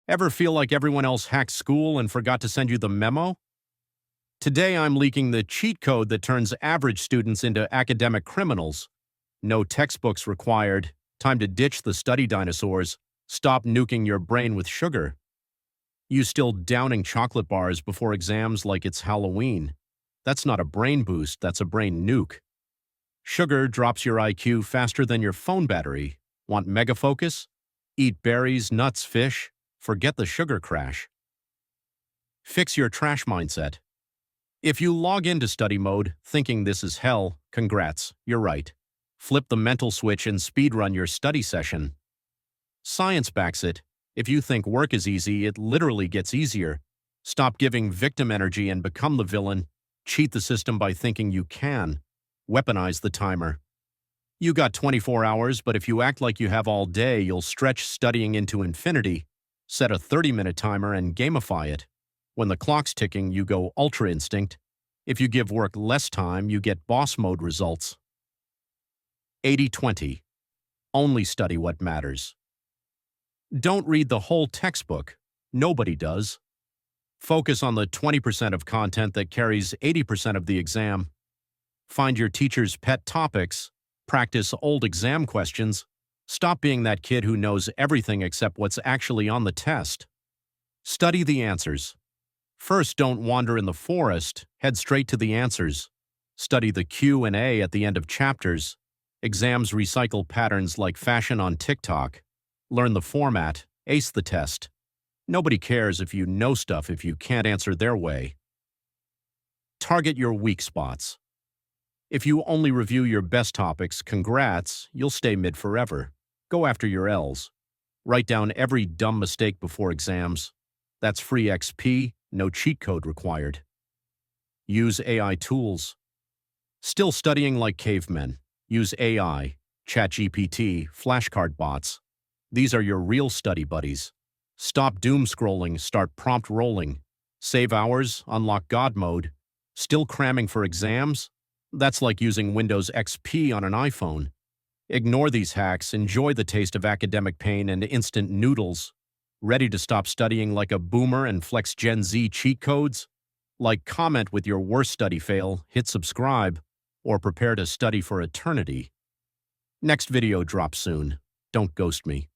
Ever feel like everyone else hacked school and forgot to send you the memo? Today I'm leaking the cheat code that turns average students into academic criminals. No textbooks required. Time to ditch the study dinosaurs. Stop nuking your brain with sugar. You still downing chocolate bars before exams like it's Halloween. That's not a brain boost, that's a brain nuke. Sugar drops your IQ faster than your phone battery. Want mega focus? Eat berries, nuts, fish. Forget the sugar crash. Fix your trash mindset. If you log into study mode thinking this is hell, congrats, you're right. Flip the mental switch and speedrun your study session. Science backs it. If you think work is easy, it literally gets easier. Stop giving victim energy and become the villain. Cheat the system by thinking you can. Weaponize the timer. You got 24 hours, but if you act like you have all day, you'll stretch studying into infinity. Set a 30-minute timer and gamify it. When the clock's ticking, you go Ultra Instinct. If you give work less time, you get boss mode results. 80-20. Only study what matters. Don't read the whole textbook. Nobody does. Focus on the 20% of content that carries 80% of the exam. Find your teacher's pet topics. Practice old exam questions. Stop being that kid who knows everything except what's actually on the test. Study the answers. First, don't wander in the forest. Head straight to the answers. Study the Q&A at the end of chapters. Exams recycle patterns like fashion on TikTok. Learn the format. Ace the test. Nobody cares if you know stuff if you can't answer their way. Target your weak spots. If you only review your best topics, congrats, you'll stay mid forever. Go after your L's. Write down every dumb mistake before exams. That's free XP, no cheat code required. Use AI tools. Still studying like cavemen. Use AI, ChatGPT, flashcard bots. These are your real study buddies. Stop doom scrolling, start prompt rolling. Save hours, unlock God mode. Still cramming for exams? That's like using Windows XP on an iPhone. Ignore these hacks, enjoy the taste of academic pain and instant noodles. Ready to stop studying like a boomer and flex Gen Z cheat codes? Like, comment with your worst study fail, hit subscribe, or prepare to study for eternity. Next video drops soon. Don't ghost me.